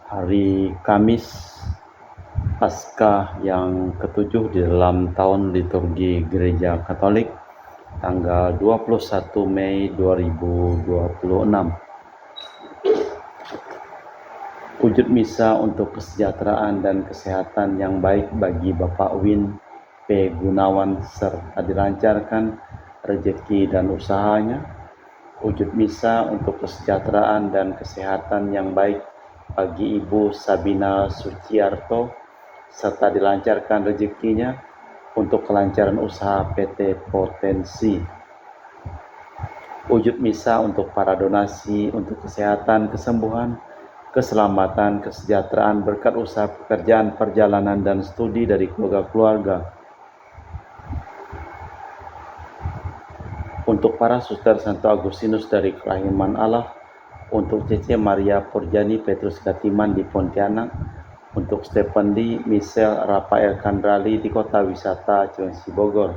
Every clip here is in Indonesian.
Hari Kamis Paskah yang ke-7 di dalam tahun liturgi Gereja Katolik, tanggal 21 Mei 2026. Wujud misa untuk kesejahteraan dan kesehatan yang baik bagi Bapak Win P. Gunawan serta dilancarkan rezeki dan usahanya. Wujud misa untuk kesejahteraan dan kesehatan yang baik bagi Ibu Sabina Suciarto serta dilancarkan rezekinya untuk kelancaran usaha PT Potensi. Wujud misa untuk para donasi untuk kesehatan, kesembuhan, keselamatan, kesejahteraan berkat usaha pekerjaan, perjalanan, dan studi dari keluarga-keluarga. Untuk para suster Santo Agustinus dari Kerahiman Allah, untuk Cece Maria Purjani Petrus Gatiman di Pontianak, untuk Stephen Lee, Michelle Rafael Kandrali di Kota Wisata Cilengsi Bogor,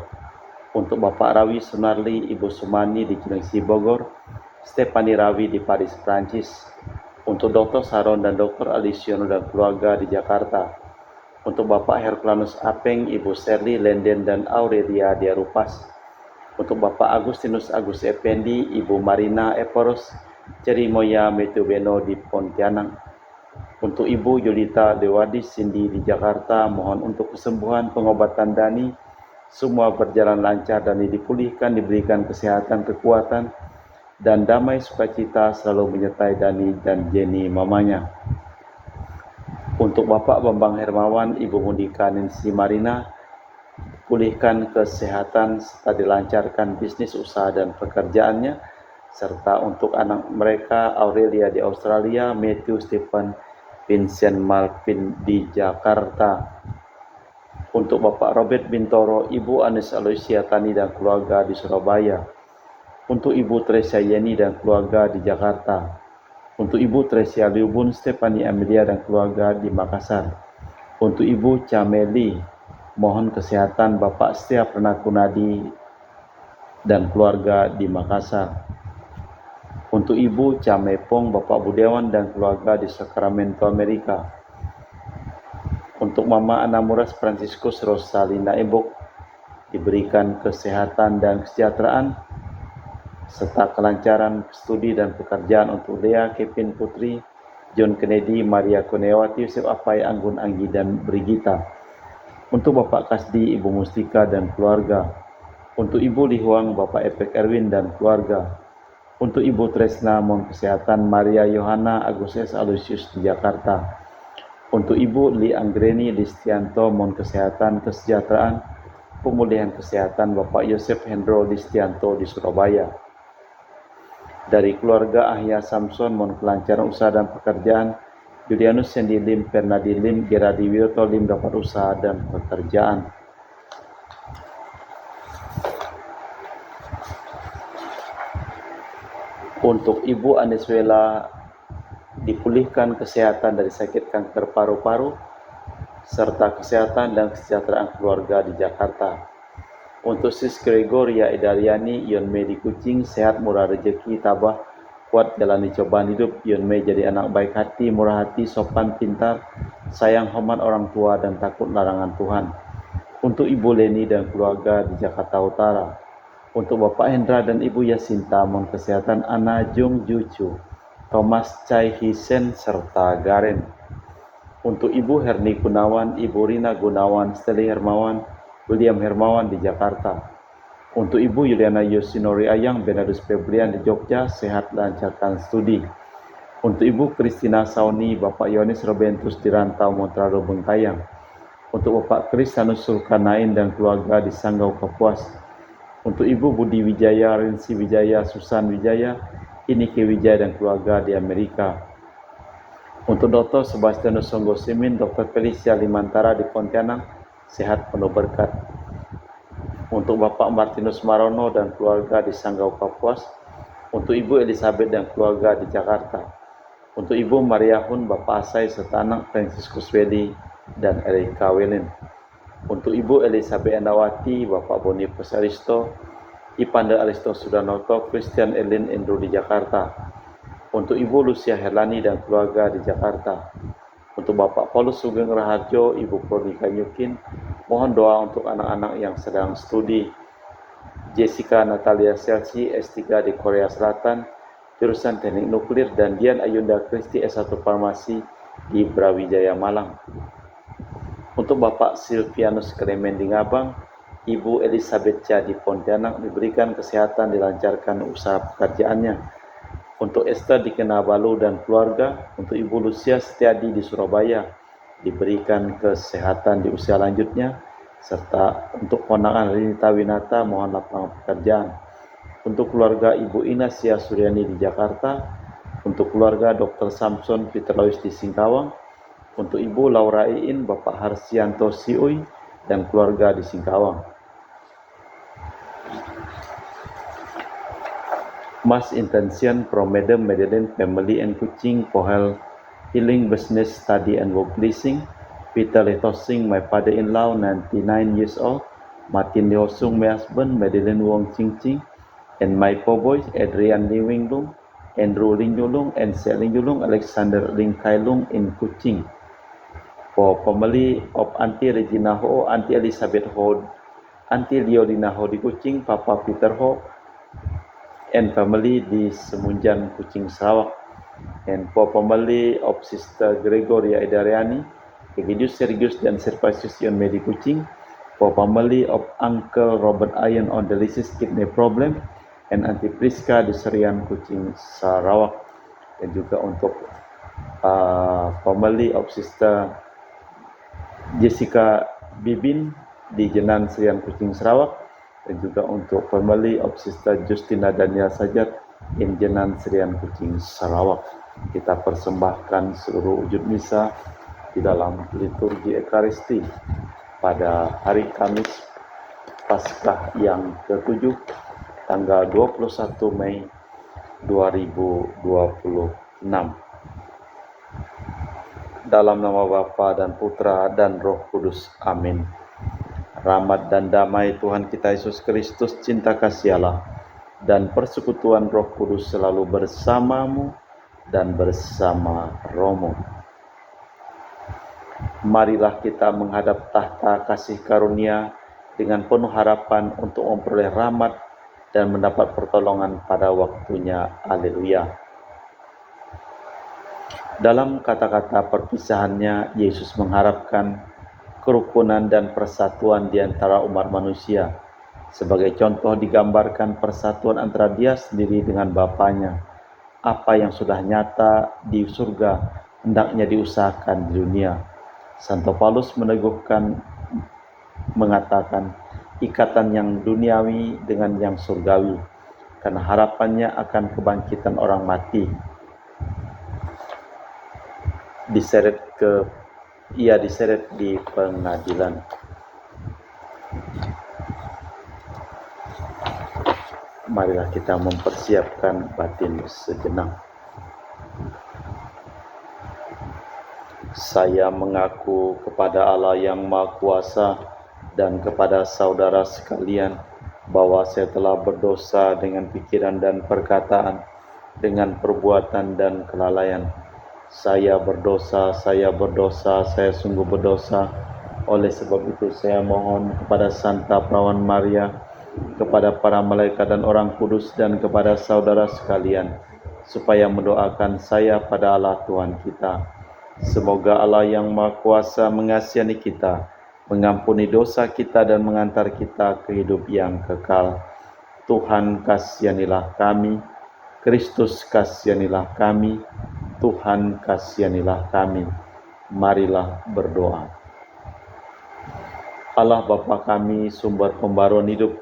untuk Bapak Rawi Sunarli, Ibu Sumani di Cilengsi Bogor, Stefani Rawi di Paris, Prancis, untuk Dr. Saron dan Dr. Alisiono dan keluarga di Jakarta, untuk Bapak Herculanus Apeng, Ibu Serli Lenden dan Aurelia Diarupas, untuk Bapak Agustinus Agus Effendi, Ibu Marina Eporos, Cerimoya Metubeno di Pontianak, untuk Ibu Yulita Dewadi Cindy di Jakarta, mohon untuk kesembuhan, pengobatan Dani, semua berjalan lancar dan dipulihkan, diberikan kesehatan, kekuatan, dan damai sukacita selalu menyertai Dani dan Jenny mamanya. Untuk Bapak Bambang Hermawan, Ibu Mundika Nancy Marina, pulihkan kesehatan serta dilancarkan bisnis usaha dan pekerjaannya, serta untuk anak mereka Aurelia di Australia, Matthew Stephen Vincent Malvin di Jakarta. Untuk Bapak Robert Bintoro, Ibu Anis Aloysia Tani dan keluarga di Surabaya. Untuk Ibu Tresia Yeni dan keluarga di Jakarta. Untuk Ibu Tresia Liubun Stefani Amelia dan keluarga di Makassar. Untuk Ibu Cameli, mohon kesehatan Bapak Setia Pernakunadi dan keluarga di Makassar. Untuk Ibu Camepong, Bapak Budewan dan keluarga di Sacramento, Amerika. Untuk Mama Anamuras Franciscus Rosalina Ebok, diberikan kesehatan dan kesejahteraan, serta kelancaran studi dan pekerjaan untuk Lea Kevin Putri, John Kennedy, Maria Kunewati, Yusuf Apai, Anggun Anggi, dan Brigita. Untuk Bapak Kasdi, Ibu Mustika dan keluarga. Untuk Ibu Lihuang, Bapak Epek Erwin dan keluarga. Untuk Ibu Tresna, mohon kesehatan Maria Yohana Agustus Aloysius di Jakarta. Untuk Ibu Li Anggreni Listianto, mohon kesehatan, kesejahteraan, pemulihan kesehatan Bapak Yosef Hendro Listianto di Surabaya. Dari keluarga Ahya Samson, mohon kelancaran usaha dan pekerjaan. Julianus Sendi Lim, Fernadi Lim, Geradi Wirto Lim dapat usaha dan pekerjaan. Untuk Ibu Aniswela, dipulihkan kesehatan dari sakit kanker paru-paru, serta kesehatan dan kesejahteraan keluarga di Jakarta. Untuk Sis Gregoria Idariani, Yon Mei di Kucing, sehat, murah rezeki, tabah, kuat jalani cobaan hidup. Yon Mei jadi anak baik hati, murah hati, sopan, pintar, sayang, hormat orang tua, dan takut larangan Tuhan. Untuk Ibu Leni dan keluarga di Jakarta Utara. Untuk Bapak Hendra dan Ibu Yasinta, mohon kesehatan Ana Jung Jucu, Thomas Chai Hisen, serta Garen. Untuk Ibu Herni Gunawan, Ibu Rina Gunawan, Steli Hermawan, William Hermawan di Jakarta. Untuk Ibu Yuliana Yosinori Ayang, Benadus Febrian di Jogja, sehat lancarkan studi. Untuk Ibu Kristina Sauni, Bapak Yohanes Robentus di Rantau Montrado Bengkayang. Untuk Bapak Kristanus Sulkanain dan keluarga di Sanggau Kapuas. Untuk Ibu Budi Wijaya, Rinsi Wijaya, Susan Wijaya, Inike Wijaya dan keluarga di Amerika. Untuk Dr. Sebastianus Songgosimin, Dr. Felicia Limantara di Pontianak, sehat penuh berkat. Untuk Bapak Martinus Marono dan keluarga di Sanggau Kapuas. Untuk Ibu Elizabeth dan keluarga di Jakarta. Untuk Ibu Maria Hun, Bapak Asai serta anak Franciscus Welly dan Erika Welin. Untuk Ibu Elizabeth Endawati, Bapak Boniface Aristo, Ipanda Alisto Sudanoto, Christian Elin Endro di Jakarta. Untuk Ibu Lucia Herlani dan keluarga di Jakarta. Untuk Bapak Paulus Sugeng Raharjo, Ibu Prodika Yukin, mohon doa untuk anak-anak yang sedang studi. Jessica Natalia Selsi, S3 di Korea Selatan, jurusan Teknik Nuklir, dan Dian Ayunda Kristi, S1 Farmasi di Brawijaya Malang. Untuk Bapak Silvianus Kremen di Ngabang, Ibu Elizabeth Cha di Pontianak, diberikan kesehatan, dilancarkan usaha pekerjaannya. Untuk Esther di Kinabalu dan keluarga, untuk Ibu Lucia Setiadi di Surabaya, diberikan kesehatan di usia lanjutnya, serta untuk ponakan Rinita Winata, mohon lapangan pekerjaan. Untuk keluarga Ibu Inasia Suryani di Jakarta, untuk keluarga Dr. Samson Peter Lois di Singkawang, untuk Ibu Laura Iin, Bapak Harsianto Siui, dan keluarga di Singkawang. Mas intention from Madam Madeleine family and Kuching for health, healing, business, study and work blessing. Peter Letosing, my father-in-law, 99 years old. Martin Leosung, my husband. Madeleine Wong Ching Ching. And my four boys, Adrian Lee Wing Lung, Andrew Ling Yulung, and Seling Yulung, Alexander Ling Kai Lung in Kuching. For family of Auntie Regina Ho, Auntie Elizabeth Ho, Auntie Liolina Ho di Kuching, Papa Peter Ho, and family di Semunjan, Kuching, Sarawak. And for family of Sister Gregoria Idariani, Egidius Sergius dan Servasius Yon Medi Kuching. For family of Uncle Robert Ayen on dialysis kidney problem, and Auntie Priska di Serian, Kuching, Sarawak. Dan juga untuk family of Sister Jessica Bibin di Jenan, Serian, Kuching, Sarawak. Dan juga untuk family of Sister Justina Daniel Sajat in Jenan, Serian, Kuching, Sarawak. Kita persembahkan seluruh wujud misa di dalam liturgi Ekaristi pada hari Kamis Paskah yang ke-7, tanggal 21 Mei 2026. Dalam nama Bapa dan Putra dan Roh Kudus. Amin. Rahmat dan damai Tuhan kita Yesus Kristus, cinta kasih Allah, dan persekutuan Roh Kudus selalu bersamamu dan bersama rohmu. Marilah kita menghadap tahta kasih karunia dengan penuh harapan untuk memperoleh rahmat dan mendapat pertolongan pada waktunya. Haleluya. Dalam kata-kata perpisahannya, Yesus mengharapkan kerukunan dan persatuan di antara umat manusia. Sebagai contoh digambarkan persatuan antara dia sendiri dengan Bapanya. Apa yang sudah nyata di surga hendaknya diusahakan di dunia. Santo Paulus meneguhkan, mengatakan ikatan yang duniawi dengan yang surgawi, karena harapannya akan kebangkitan orang mati. Ia diseret di pengadilan. Marilah kita mempersiapkan batin sejenak. Saya mengaku kepada Allah yang Maha Kuasa dan kepada saudara sekalian bahwa saya telah berdosa dengan pikiran dan perkataan, dengan perbuatan dan kelalaian. Saya berdosa, saya sungguh berdosa. Oleh sebab itu saya mohon kepada Santa Perawan Maria, kepada para malaikat dan orang kudus, dan kepada saudara sekalian, supaya mendoakan saya pada Allah Tuhan kita. Semoga Allah yang Maha Kuasa mengasihani kita, mengampuni dosa kita, dan mengantar kita ke hidup yang kekal. Tuhan kasihanilah kami, Kristus kasihanilah kami, Tuhan kasihanilah kami. Marilah berdoa. Allah Bapa kami, sumber pembaruan hidup,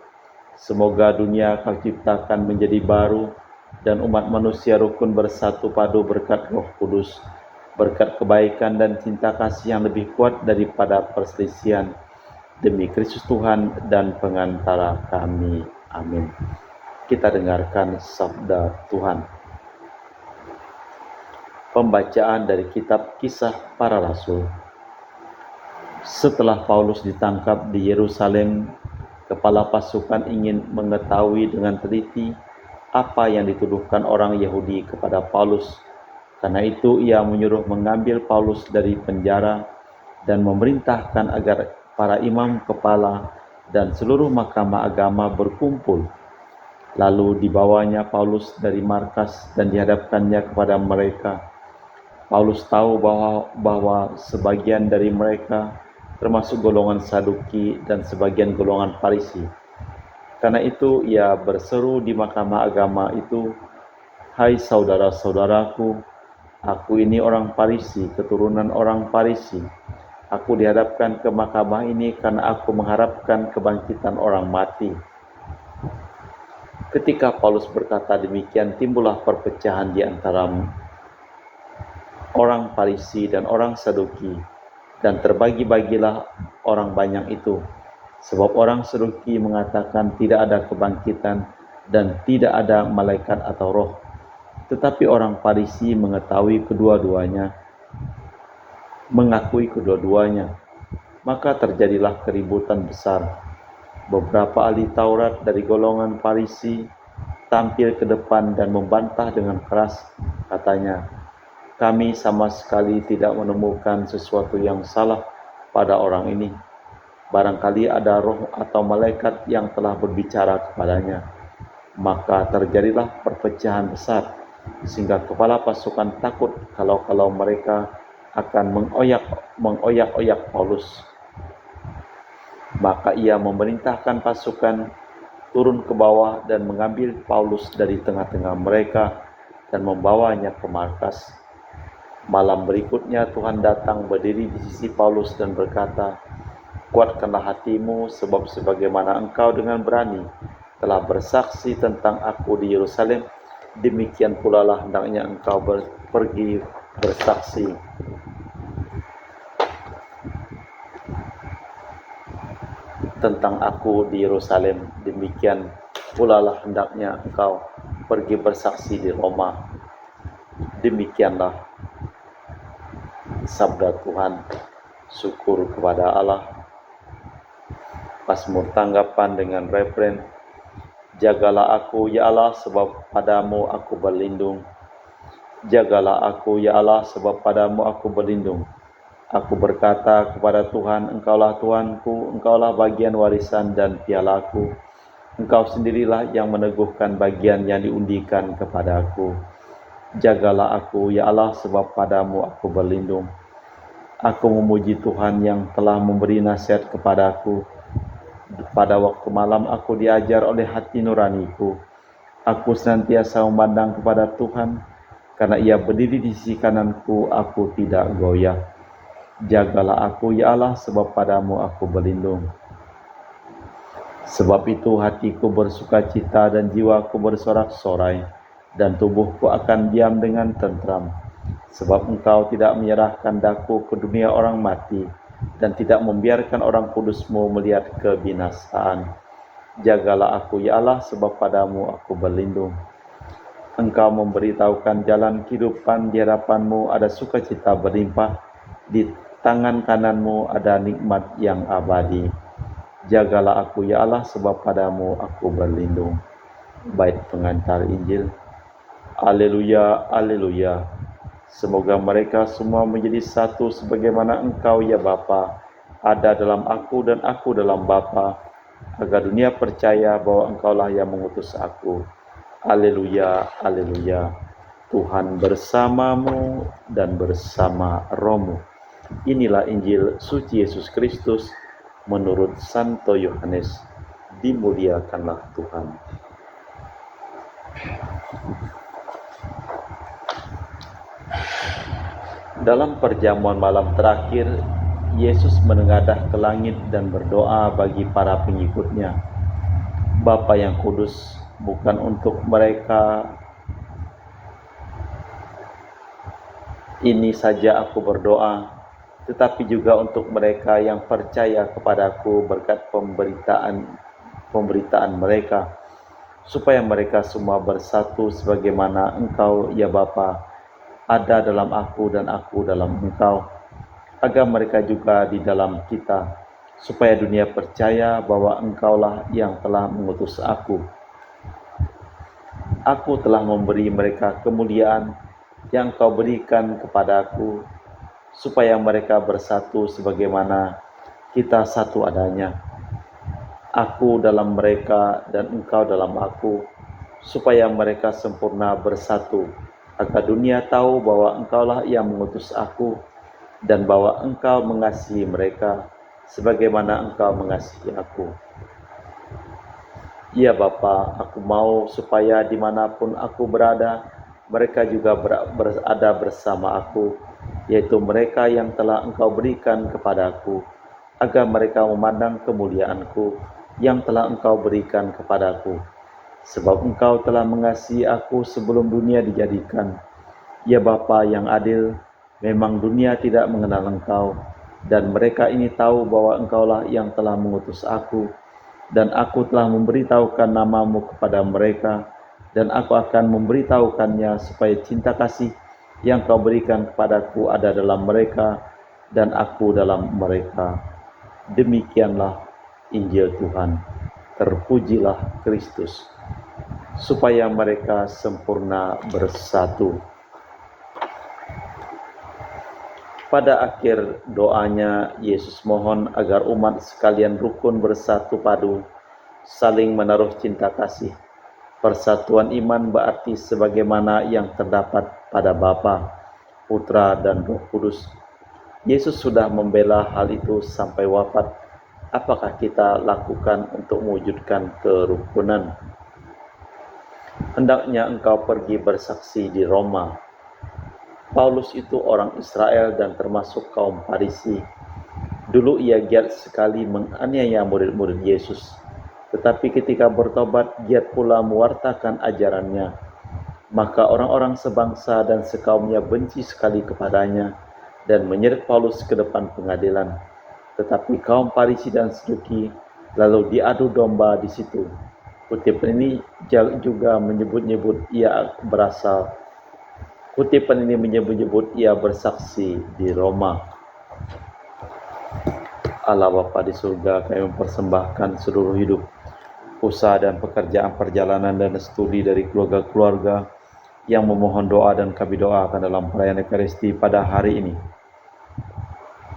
semoga dunia Kau ciptakan menjadi baru dan umat manusia rukun bersatu padu berkat Roh Kudus, berkat kebaikan dan cinta kasih yang lebih kuat daripada perselisihan, demi Kristus Tuhan dan pengantara kami. Amin. Kita dengarkan sabda Tuhan. Pembacaan dari kitab Kisah Para Rasul. Setelah Paulus ditangkap di Yerusalem, kepala pasukan ingin mengetahui dengan teliti apa yang dituduhkan orang Yahudi kepada Paulus. Karena itu ia menyuruh mengambil Paulus dari penjara dan memerintahkan agar para imam kepala dan seluruh mahkamah agama berkumpul. Lalu dibawanya Paulus dari markas dan dihadapkannya kepada mereka. Paulus tahu bahwa sebagian dari mereka termasuk golongan Saduki dan sebagian golongan Farisi. Karena itu ia berseru di mahkamah agama itu, "Hai saudara-saudaraku, aku ini orang Farisi, keturunan orang Farisi. Aku dihadapkan ke mahkamah ini karena aku mengharapkan kebangkitan orang mati." Ketika Paulus berkata demikian, timbullah perpecahan di antara orang Farisi dan orang Saduki, dan terbagi-bagilah orang banyak itu. Sebab orang Saduki mengatakan tidak ada kebangkitan dan tidak ada malaikat atau roh. Tetapi orang Farisi mengakui kedua-duanya. Maka terjadilah keributan besar. Beberapa ahli Taurat dari golongan Farisi tampil ke depan dan membantah dengan keras. Katanya, "Kami sama sekali tidak menemukan sesuatu yang salah pada orang ini. Barangkali ada roh atau malaikat yang telah berbicara kepadanya." Maka terjadilah perpecahan besar, sehingga kepala pasukan takut kalau mereka akan mengoyak-oyak Paulus. Maka ia memerintahkan pasukan turun ke bawah dan mengambil Paulus dari tengah-tengah mereka dan membawanya ke markas. Malam berikutnya Tuhan datang berdiri di sisi Paulus dan berkata, "Kuatkanlah hatimu, sebab sebagaimana engkau dengan berani telah bersaksi tentang aku di Yerusalem, demikian pula lah hendaknya engkau pergi bersaksi tentang aku di Yerusalem, demikian pula lah hendaknya engkau pergi bersaksi di Roma." Demikianlah sabda Tuhan. Syukur kepada Allah. Mazmur tanggapan dengan refren, "Jagalah aku ya Allah, sebab padamu aku berlindung. Jagalah aku ya Allah, sebab padamu aku berlindung. Aku berkata kepada Tuhan, Engkaulah Tuhanku, Engkaulah bagian warisan dan pialaku. Engkau sendirilah yang meneguhkan bagian yang diundikan kepadaku. Jagalah aku ya Allah, sebab padamu aku berlindung." Aku memuji Tuhan yang telah memberi nasihat kepadaku. Pada waktu malam aku diajar oleh hati nuraniku. Aku senantiasa memandang kepada Tuhan, karena ia berdiri di sisi kananku, aku tidak goyah. Jagalah aku ya Allah, sebab padamu aku berlindung. Sebab itu hatiku bersukacita dan jiwaku bersorak-sorai, dan tubuhku akan diam dengan tentram. Sebab engkau tidak menyerahkan daku ke dunia orang mati, dan tidak membiarkan orang kudusmu melihat kebinasaan. Jagalah aku ya Allah, sebab padamu aku berlindung. Engkau memberitahukan jalan kehidupan, di hadapanmu ada sukacita berlimpah, di tangan kananmu ada nikmat yang abadi. Jagalah aku ya Allah, sebab padamu aku berlindung. Bait pengantar Injil. Haleluya, haleluya. Semoga mereka semua menjadi satu sebagaimana Engkau ya Bapa ada dalam aku dan aku dalam Bapa, agar dunia percaya bahwa Engkaulah yang mengutus aku. Haleluya, haleluya. Tuhan bersamamu dan bersama rohmu. Inilah Injil suci Yesus Kristus menurut Santo Yohanes. Dimuliakanlah Tuhan. Dalam perjamuan malam terakhir, Yesus menengadah ke langit dan berdoa bagi para pengikutnya. Bapa yang kudus, bukan untuk mereka ini saja aku berdoa, tetapi juga untuk mereka yang percaya kepadaku berkat pemberitaan mereka, supaya mereka semua bersatu sebagaimana Engkau ya Bapa ada dalam aku dan aku dalam Engkau, agar mereka juga di dalam kita, supaya dunia percaya bahwa Engkaulah yang telah mengutus aku. Aku telah memberi mereka kemuliaan, yang Kau berikan kepadaku, supaya mereka bersatu sebagaimana kita satu adanya. Aku dalam mereka dan Engkau dalam aku, supaya mereka sempurna bersatu, agar dunia tahu bahwa Engkaulah yang mengutus aku, dan bahwa Engkau mengasihi mereka, sebagaimana Engkau mengasihi aku. Ya Bapa, aku mau supaya dimanapun aku berada, mereka juga berada bersama aku, yaitu mereka yang telah Engkau berikan kepadaku, agar mereka memandang kemuliaanku yang telah Engkau berikan kepadaku. Sebab Engkau telah mengasihi aku sebelum dunia dijadikan. Ya Bapa yang adil, memang dunia tidak mengenal Engkau, dan mereka ini tahu bahwa Engkaulah yang telah mengutus aku, dan aku telah memberitahukan namamu kepada mereka, dan aku akan memberitahukannya supaya cinta kasih yang Kau berikan kepadaku ada dalam mereka, dan aku dalam mereka. Demikianlah Injil Tuhan. Terpujilah Kristus, supaya mereka sempurna bersatu. Pada akhir doanya, Yesus mohon agar umat sekalian rukun bersatu padu, saling menaruh cinta kasih. Persatuan iman berarti sebagaimana yang terdapat pada Bapa, Putra, dan Roh Kudus. Yesus sudah membela hal itu sampai wafat. Apakah kita lakukan untuk mewujudkan kerukunan? Hendaknya engkau pergi bersaksi di Roma. Paulus itu orang Israel dan termasuk kaum Farisi. Dulu ia giat sekali menganiaya murid-murid Yesus. Tetapi ketika bertobat, giat pula mewartakan ajarannya. Maka orang-orang sebangsa dan sekaumnya benci sekali kepadanya dan menyeret Paulus ke depan pengadilan. Tetapi kaum Farisi dan Saduki lalu diadu domba di situ. Kutipan ini juga menyebut-nyebut ia bersaksi di Roma. Allah Bapa di surga, kami mempersembahkan seluruh hidup, usaha dan pekerjaan, perjalanan dan studi dari keluarga-keluarga yang memohon doa dan kami doakan dalam perayaan Ekaristi pada hari ini.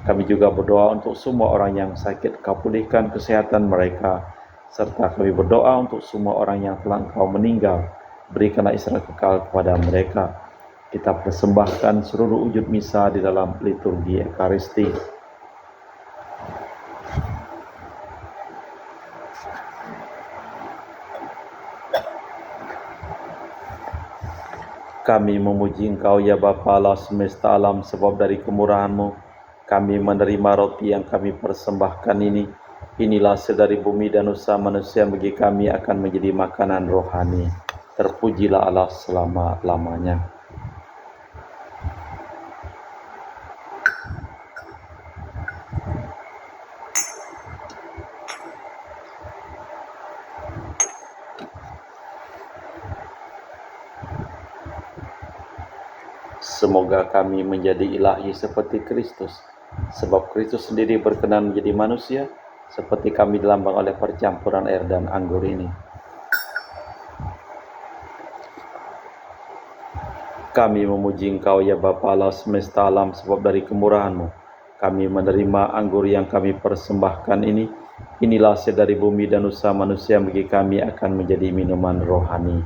Kami juga berdoa untuk semua orang yang sakit, Kau pulihkan kesehatan mereka, serta kami berdoa untuk semua orang yang telah Engkau meninggal, berikanlah istirahat kekal kepada mereka. Kita persembahkan seluruh wujud misa di dalam liturgi Ekaristi. Kami memuji Engkau ya Bapa Allah semesta alam, sebab dari kemurahan-Mu kami menerima roti yang kami persembahkan ini. Inilah sedari bumi dan usaha manusia bagi kami akan menjadi makanan rohani. Terpujilah Allah selama-lamanya. Semoga kami menjadi ilahi seperti Kristus, sebab Kristus sendiri berkenan menjadi manusia, seperti kami dilambang oleh percampuran air dan anggur ini. Kami memuji Engkau ya Bapa Allah semesta alam, sebab dari kemurahan-Mu kami menerima anggur yang kami persembahkan ini. Inilah sedari bumi dan usaha manusia bagi kami akan menjadi minuman rohani.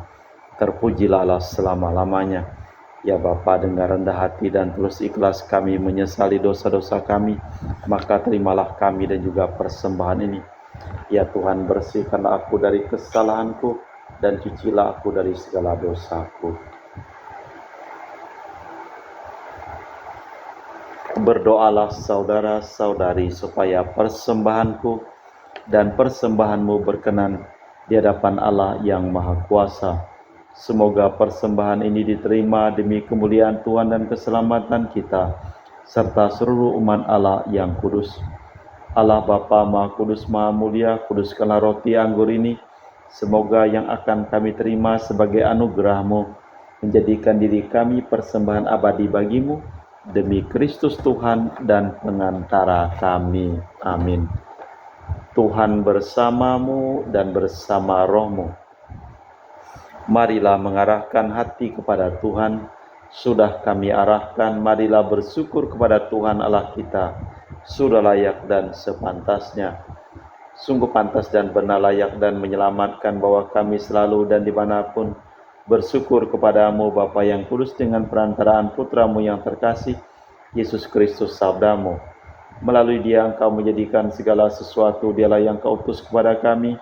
Terpujilah Allah selama-lamanya. Ya Bapa, dengan rendah hati dan tulus ikhlas kami menyesali dosa-dosa kami, maka terimalah kami dan juga persembahan ini. Ya Tuhan, bersihkanlah aku dari kesalahanku dan cucilah aku dari segala dosaku. Berdoalah saudara-saudari supaya persembahanku dan persembahanmu berkenan di hadapan Allah yang Maha Kuasa. Semoga persembahan ini diterima demi kemuliaan Tuhan dan keselamatan kita, serta seluruh umat Allah yang kudus. Allah Bapa Maha Kudus Maha Mulia, kuduskanlah roti anggur ini, semoga yang akan kami terima sebagai anugerah-Mu, menjadikan diri kami persembahan abadi bagi-Mu, demi Kristus Tuhan dan pengantara kami. Amin. Tuhan bersamamu dan bersama rohmu. Marilah mengarahkan hati kepada Tuhan, sudah kami arahkan, marilah bersyukur kepada Tuhan Allah kita, sudah layak dan sepantasnya. Sungguh pantas dan benar, layak dan menyelamatkan bahwa kami selalu dan dimanapun bersyukur kepadamu Bapa yang kudus dengan perantaraan Putramu yang terkasih, Yesus Kristus sabdamu. Melalui dia engkau menjadikan segala sesuatu, dialah yang kau utus kepada kami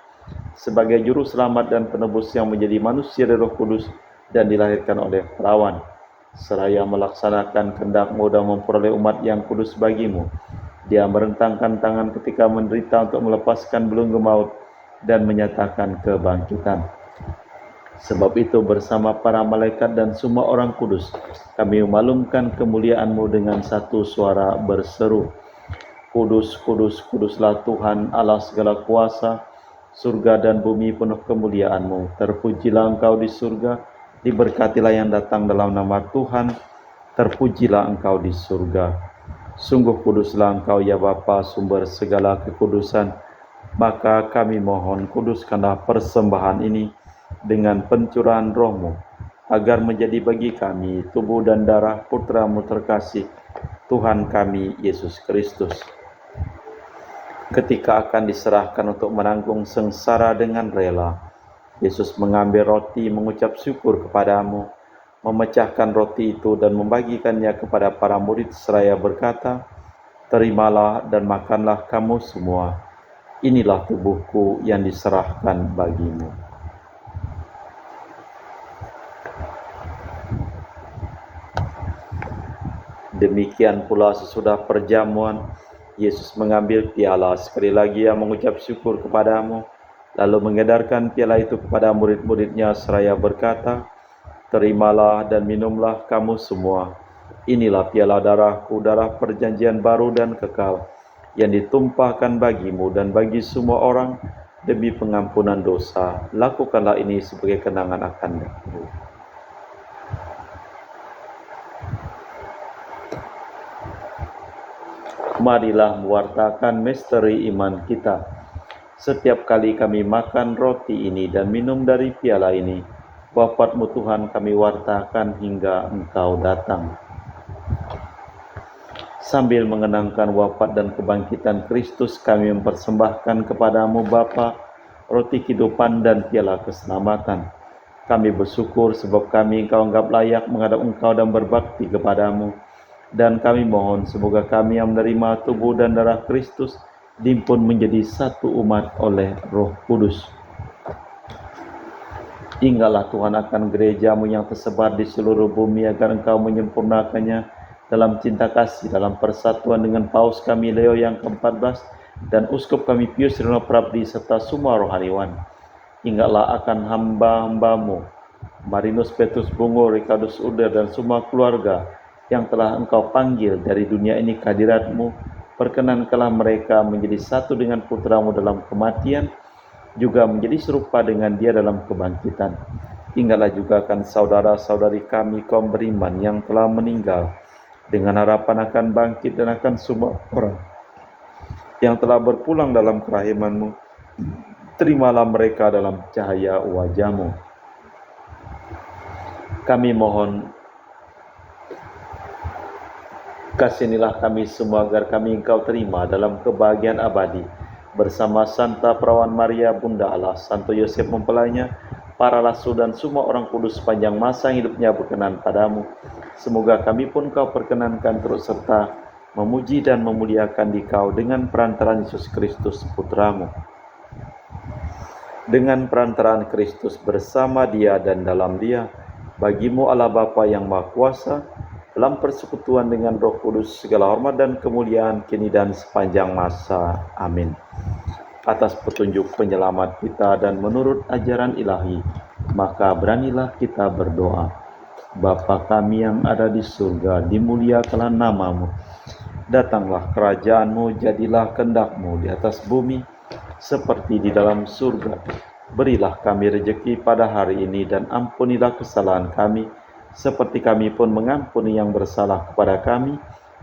sebagai juru selamat dan penebus yang menjadi manusia dari Roh Kudus dan dilahirkan oleh perawan, seraya melaksanakan kehendak-Mu dan memperoleh umat yang kudus bagimu. Dia merentangkan tangan ketika menderita untuk melepaskan belenggu maut dan menyatakan kebangkitan. Sebab itu bersama para malaikat dan semua orang kudus, kami memaklumkan kemuliaan-Mu dengan satu suara berseru, Kudus, kudus, kuduslah Tuhan Allah segala kuasa, surga dan bumi penuh kemuliaan-Mu. Terpujilah Engkau di surga, diberkatilah yang datang dalam nama Tuhan, terpujilah Engkau di surga. Sungguh kuduslah Engkau ya Bapa, sumber segala kekudusan. Maka kami mohon, kuduskanlah persembahan ini dengan pencurahan Roh-Mu, agar menjadi bagi kami tubuh dan darah Putra-Mu terkasih, Tuhan kami Yesus Kristus. Ketika akan diserahkan untuk menanggung sengsara dengan rela, Yesus mengambil roti, mengucap syukur kepadamu, memecahkan roti itu dan membagikannya kepada para murid seraya berkata, terimalah dan makanlah kamu semua. Inilah tubuhku yang diserahkan bagimu. Demikian pula sesudah perjamuan, Yesus mengambil piala, sekali lagi Ia mengucap syukur kepadamu, lalu mengedarkan piala itu kepada murid-murid-Nya seraya berkata, terimalah dan minumlah kamu semua. Inilah piala darah-Ku, darah perjanjian baru dan kekal, yang ditumpahkan bagimu dan bagi semua orang demi pengampunan dosa. Lakukanlah ini sebagai kenangan akan Aku. Marilah mewartakan misteri iman kita. Setiap kali kami makan roti ini dan minum dari piala ini, wafat-Mu Tuhan kami wartakan hingga Engkau datang. Sambil mengenangkan wafat dan kebangkitan Kristus, kami mempersembahkan kepadamu Bapa, roti kehidupan dan piala keselamatan. Kami bersyukur sebab kami Engkau anggap layak menghadap Engkau dan berbakti kepadamu. Dan kami mohon semoga kami yang menerima tubuh dan darah Kristus dihimpun menjadi satu umat oleh Roh Kudus. Ingatlah Tuhan akan gereja-Mu yang tersebar di seluruh bumi, agar Engkau menyempurnakannya dalam cinta kasih, dalam persatuan dengan Paus kami Leo yang ke-14 dan Uskup kami Pius Rino Prabdi serta semua rohaniwan. Ingatlah akan hamba-hamba-Mu, Marinus Petrus Bungo, Ricardus Uder dan semua keluarga yang telah Engkau panggil dari dunia ini ke hadirat-Mu. Perkenankanlah mereka menjadi satu dengan Putra-Mu dalam kematian, juga menjadi serupa dengan Dia dalam kebangkitan. Ingatlah juga akan saudara-saudari kami kaum beriman yang telah meninggal, dengan harapan akan bangkit, dan akan semua orang yang telah berpulang dalam kerahiman-Mu. Terimalah mereka dalam cahaya wajah-Mu. Kami mohon, kasihanilah kami semua agar kami Engkau terima dalam kebahagiaan abadi bersama Santa Perawan Maria Bunda Allah, Santo Yosef mempelainya, para rasul dan semua orang kudus sepanjang masa hidupnya berkenan padamu. Semoga kami pun Kau perkenankan turut serta memuji dan memuliakan Dikau dengan perantaraan Yesus Kristus Putra-Mu. Dengan perantaraan Kristus bersama Dia dan dalam Dia, bagi-Mu Allah Bapa yang Maha Kuasa, dalam persekutuan dengan Roh Kudus, segala hormat dan kemuliaan kini dan sepanjang masa. Amin. Atas petunjuk penyelamat kita dan menurut ajaran ilahi, maka beranilah kita berdoa. Bapa kami yang ada di surga, dimuliakanlah nama-Mu. Datanglah kerajaan-Mu, jadilah kehendak-Mu di atas bumi seperti di dalam surga. Berilah kami rejeki pada hari ini dan ampunilah kesalahan kami, seperti kami pun mengampuni yang bersalah kepada kami,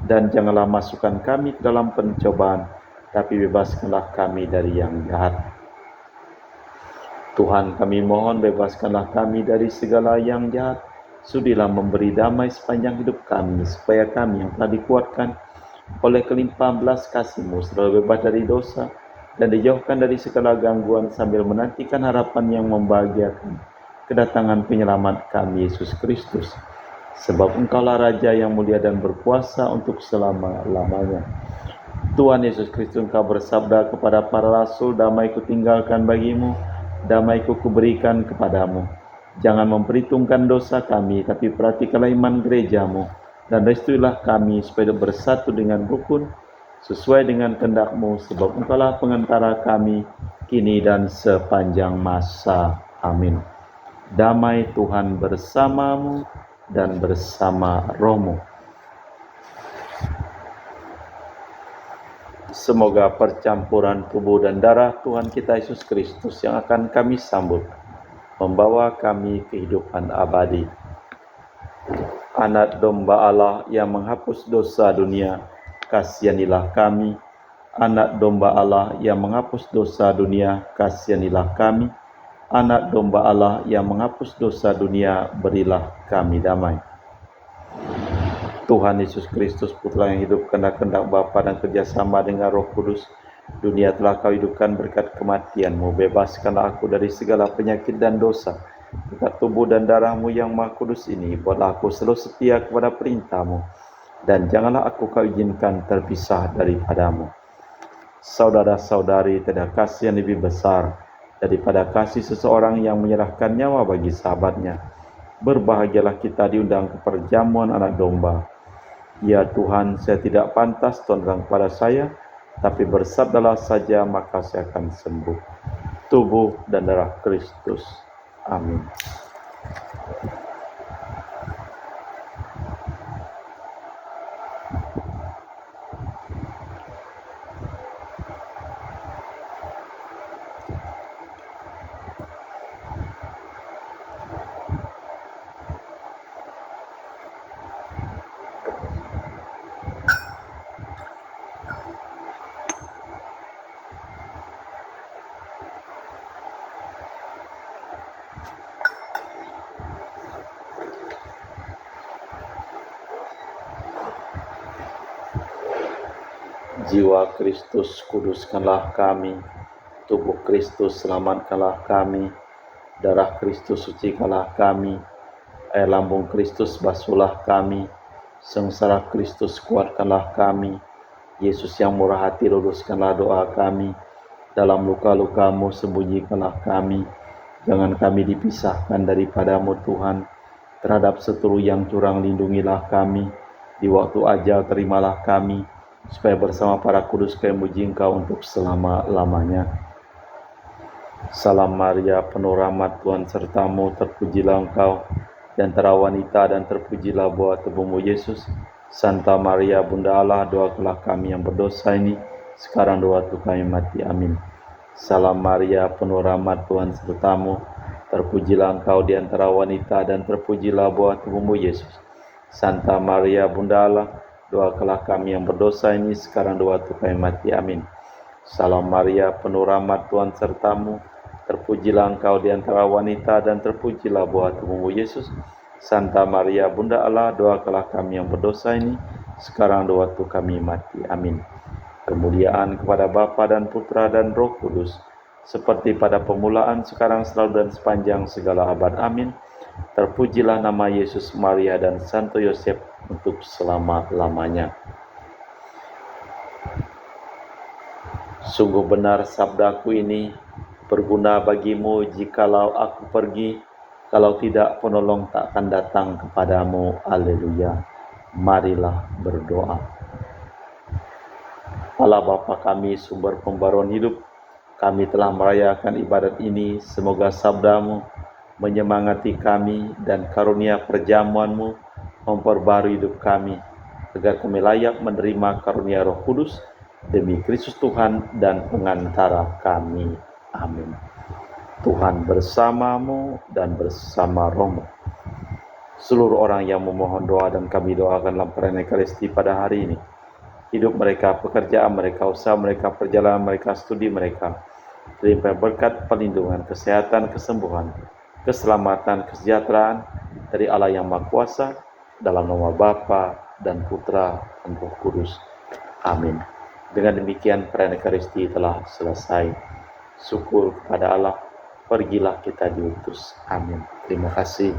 dan janganlah masukkan kami ke dalam pencobaan, tapi bebaskanlah kami dari yang jahat. Tuhan, kami mohon bebaskanlah kami dari segala yang jahat, Sudilah memberi damai sepanjang hidup kami, supaya kami yang telah dikuatkan oleh kelimpahan belas kasih-Mu selalu bebas dari dosa dan dijauhkan dari segala gangguan sambil menantikan harapan yang membahagiakan, kedatangan penyelamat kami Yesus Kristus. Sebab Engkaulah Raja yang mulia dan berkuasa untuk selama-lamanya. Tuhan Yesus Kristus, Engkau bersabda kepada para rasul, damai kutinggalkan bagimu, damai kuberikan kepadamu. Jangan memperhitungkan dosa kami, tapi perhatikanlah iman gerejamu, dan restuilah kami supaya bersatu dengan rukun, sesuai dengan kehendak-Mu, sebab Engkaulah pengantara kami, kini dan sepanjang masa. Amin. Damai Tuhan bersamamu dan bersama rohmu. Semoga percampuran tubuh dan darah Tuhan kita Yesus Kristus yang akan kami sambut membawa kami kehidupan abadi. Anak domba Allah yang menghapus dosa dunia, kasihanilah kami. Anak domba Allah yang menghapus dosa dunia, kasihanilah kami. Anak domba Allah yang menghapus dosa dunia, berilah kami damai. Tuhan Yesus Kristus, Putra yang hidup karena kehendak Bapa dan kerjasama dengan Roh Kudus, dunia telah Kau hidupkan berkat kematian-Mu. Bebaskanlah aku dari segala penyakit dan dosa. Berkat tubuh dan darah-Mu yang Maha Kudus ini, buatlah aku selalu setia kepada perintah-Mu, dan janganlah aku Kau izinkan terpisah daripadamu. Saudara-saudari, tiada kasih yang lebih besar daripada kasih seseorang yang menyerahkan nyawa bagi sahabatnya. Berbahagialah kita diundang ke perjamuan anak domba. Ya Tuhan, saya tidak pantas Tuhan datang kepada saya, tapi bersabdalah saja maka saya akan sembuh. Tubuh dan darah Kristus. Amin. Jiwa Kristus, kuduskanlah kami. Tubuh Kristus, selamatkanlah kami. Darah Kristus, sucikanlah kami. Air lambung Kristus, basuhlah kami. Sengsara Kristus, kuatkanlah kami. Yesus yang murah hati, luluskanlah doa kami. Dalam luka-luka-Mu, sembunyikanlah kami. Jangan kami dipisahkan daripada-Mu Tuhan. Terhadap seturu yang curang, lindungilah kami. Di waktu ajal, terimalah kami, supaya bersama para kudus kami muji Engkau untuk selama-lamanya. Salam Maria, penuh rahmat, Tuhan serta-Mu, terpujilah Engkau di antara wanita dan terpujilah buah tubuh-Mu Yesus. Santa Maria, Bunda Allah, doakanlah kami yang berdosa ini, sekarang dan waktu kami mati. Amin. Salam Maria, penuh rahmat, Tuhan serta-Mu, terpujilah Engkau di antara wanita dan terpujilah buah tubuh-Mu Yesus. Santa Maria, Bunda Allah, doakanlah kami yang berdosa ini, sekarang dan waktu kami mati. Amin. Salam Maria, penuh rahmat, Tuhan serta-Mu, terpujilah Engkau di antara wanita dan terpujilah buah tubuh-Mu Yesus. Santa Maria, Bunda Allah, doakanlah kami yang berdosa ini, sekarang dan waktu kami mati. Amin. Kemuliaan kepada Bapa dan Putra dan Roh Kudus, seperti pada permulaan, sekarang, selalu, dan sepanjang segala abad. Amin. Terpujilah nama Yesus, Maria, dan Santo Yosef untuk selama-lamanya. Sungguh benar sabdaku ini berguna bagimu jikalau aku pergi, kalau tidak penolong tak akan datang kepadamu. Haleluya. Marilah berdoa. Allah Bapa kami, sumber pembaruan hidup, kami telah merayakan ibadat ini. Semoga sabdamu menyemangati kami dan karunia perjamuanmu memperbarui hidup kami, agar kami layak menerima karunia Roh Kudus demi Kristus Tuhan dan pengantara kami. Amin. Tuhan bersamamu dan bersama rohmu. Seluruh orang yang memohon doa dan kami doakan dalam perayaan Ekaristi pada hari ini, hidup mereka, pekerjaan mereka, usaha mereka, perjalanan mereka, studi mereka, terima berkat perlindungan, kesehatan, kesembuhan, keselamatan, kesejahteraan, dari Allah yang Maha Kuasa, dalam nama Bapa dan Putra dan Roh Kudus. Amin. Dengan demikian perayaan Ekaristi telah selesai. Syukur kepada Allah, pergilah kita diutus. Amin. Terima kasih.